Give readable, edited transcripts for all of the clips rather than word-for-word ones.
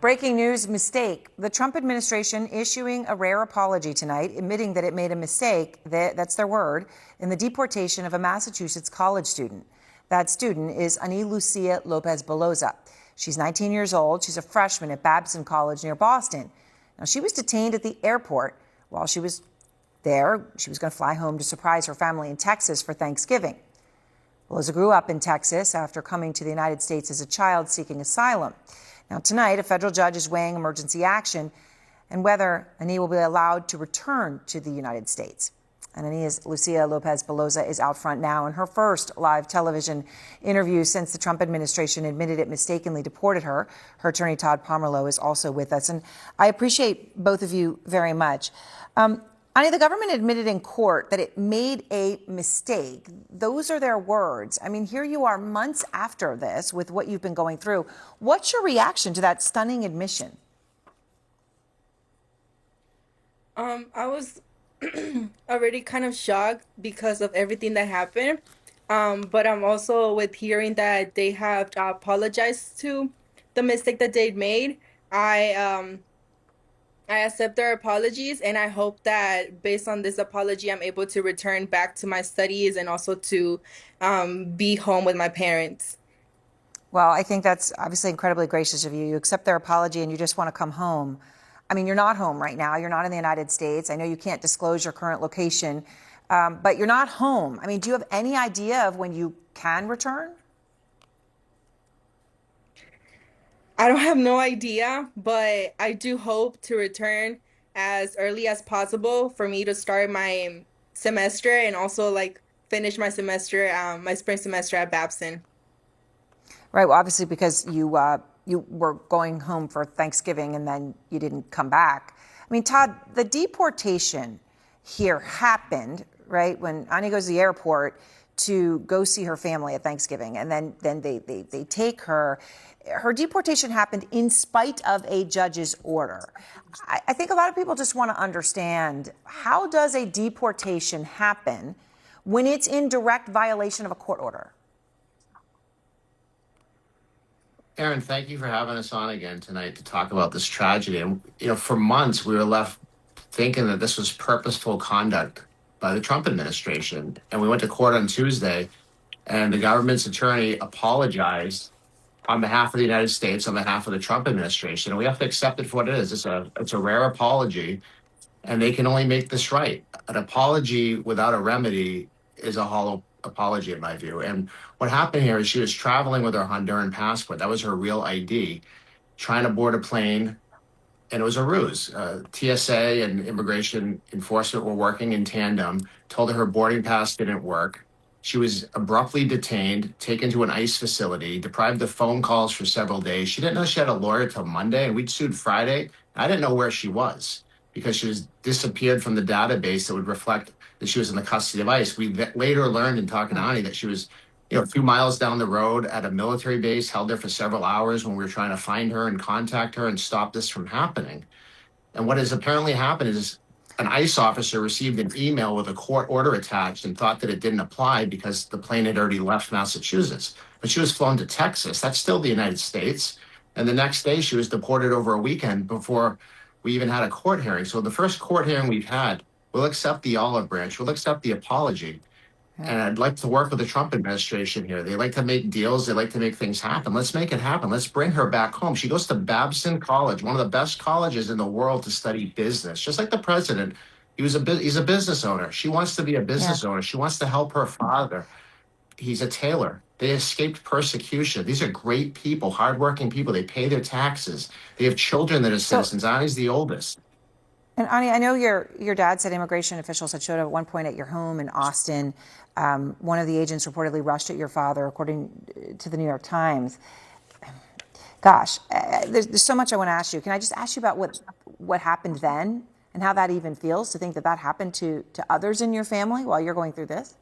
Breaking news mistake. The Trump administration issuing a rare apology tonight, admitting that it made a mistake, that's their word, in the deportation of a Massachusetts college student. That student is Ani Lucia Lopez Beloza. She's 19 years old. She's a freshman at Babson College near Boston. Now, she was detained at the airport while she was there. She was going to fly home to surprise her family in Texas for Thanksgiving. Beloza grew up in Texas after coming to the United States as a child seeking asylum. Now, tonight, a federal judge is weighing emergency action and whether Ani will be allowed to return to the United States. And Ani's Lucia Lopez Beloza is out front now in her first live television interview since the Trump administration admitted it mistakenly deported her. Her attorney, Todd Pomerleau, is also with us. And I appreciate both of you very much. Ani, the government admitted in court that it made a mistake. Those are their words. I mean, here you are months after this with what you've been going through. What's your reaction to that stunning admission? I was already kind of shocked because of everything that happened. But I'm also with hearing that they have apologized to the mistake that they made. I um I accept their apologies, and I hope that based on this apology, I'm able to return back to my studies and also to be home with my parents. Well, I think that's obviously incredibly gracious of you. You accept their apology and you just want to come home. I mean, you're not home right now. You're not in the United States. I know you can't disclose your current location, but you're not home. I mean, do you have any idea of when you can return? I don't have no idea, but I do hope to return as early as possible for me to start my semester and also like finish my semester, my spring semester at Babson. Right. Well, obviously, because you were going home for Thanksgiving and then you didn't come back. I mean, Todd, the deportation here happened right when Ani goes to the airport to go see her family at Thanksgiving, and then they take her. Her deportation happened in spite of a judge's order. I think a lot of people just want to understand, how does a deportation happen when it's in direct violation of a court order? Aaron, thank you for having us on again tonight to talk about this tragedy. And, for months we were left thinking that this was purposeful conduct by the Trump administration. And we went to court on Tuesday, and the government's attorney apologized on behalf of the United States, on behalf of the Trump administration. And we have to accept it for what it is. It's a rare apology, and they can only make this right. An apology without a remedy is a hollow apology, in my view. And what happened here is she was traveling with her Honduran passport. That was her real ID, trying to board a plane, and it was a ruse. TSA and immigration enforcement were working in tandem, told her her boarding pass didn't work. She was abruptly detained, taken to an ICE facility, deprived of phone calls for several days. She didn't know she had a lawyer till Monday, and we'd sued Friday. I didn't know where she was because she was disappeared from the database that would reflect that she was in the custody of ICE. We later learned in talking to Ani that she was, a few miles down the road at a military base, held there for several hours when we were trying to find her and contact her and stop this from happening. And what has apparently happened is an ICE officer received an email with a court order attached and thought that it didn't apply because the plane had already left Massachusetts. But she was flown to Texas. That's still the United States. And the next day she was deported over a weekend before we even had a court hearing. So the first court hearing we've had, we'll accept the olive branch, we'll accept the apology. And I'd like to work with the Trump administration here. They like to make deals. They like to make things happen. Let's make it happen. Let's bring her back home. She goes to Babson College, one of the best colleges in the world to study business. Just like the president, he's a business owner. She wants to be a Yeah. business owner. She wants to help her father. He's a tailor. They escaped persecution. These are great people, hardworking people. They pay their taxes. They have children that are So, citizens. Ani's the oldest. and Ani, I know your dad said immigration officials had showed up at one point at your home in Austin. One of the agents reportedly rushed at your father, according to the New York Times. Gosh, there's so much I want to ask you. Can I just ask you about what happened then and how that even feels to think that that happened to others in your family while you're going through this?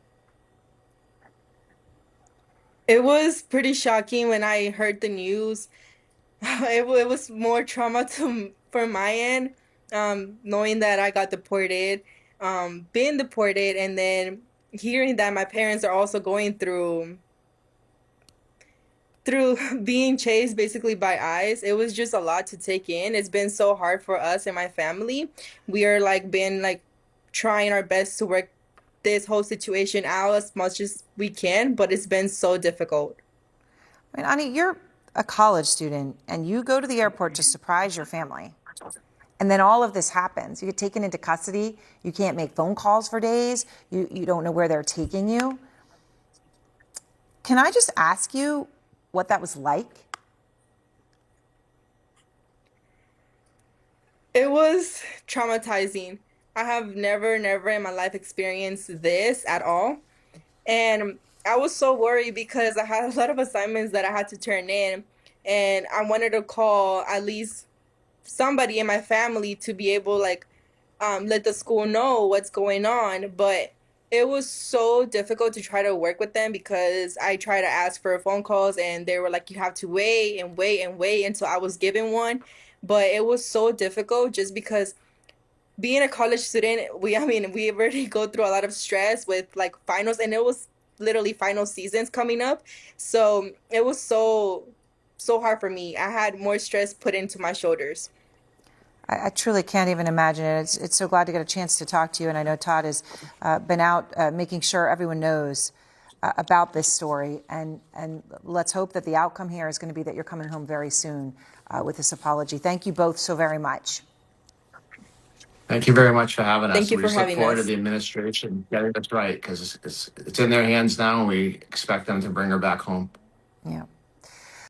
It was pretty shocking when I heard the news. It was more trauma for my end, knowing that I got deported, being deported, and then hearing that my parents are also going through through being chased basically by ICE, it was just a lot to take in. It's been so hard for us and my family. We are like been like trying our best to work this whole situation out as much as we can, but it's been so difficult. I mean, Ani, you're a college student and you go to the airport to surprise your family. And then all of this happens. You get taken into custody. You can't make phone calls for days. You don't know where they're taking you. Can I just ask you what that was like? It was traumatizing. I have never in my life experienced this at all. And I was so worried because I had a lot of assignments that I had to turn in, and I wanted to call at least somebody in my family to be able like let the school know what's going on. But it was so difficult to try to work with them because I tried to ask for phone calls and they were like, you have to wait and wait and wait until I was given one. But it was so difficult just because being a college student, we already go through a lot of stress with like finals, and it was literally final seasons coming up. So it was so hard for me. I had more stress put into my shoulders. I truly can't even imagine it. It's so glad to get a chance to talk to you. And I know Todd has been out making sure everyone knows about this story. And let's hope that the outcome here is going to be that you're coming home very soon with this apology. Thank you both so very much. Thank you very much for having us. Thank you We for just look having forward to us. the administration getting this right because it's in their hands now, and we expect them to bring her back home. Yeah.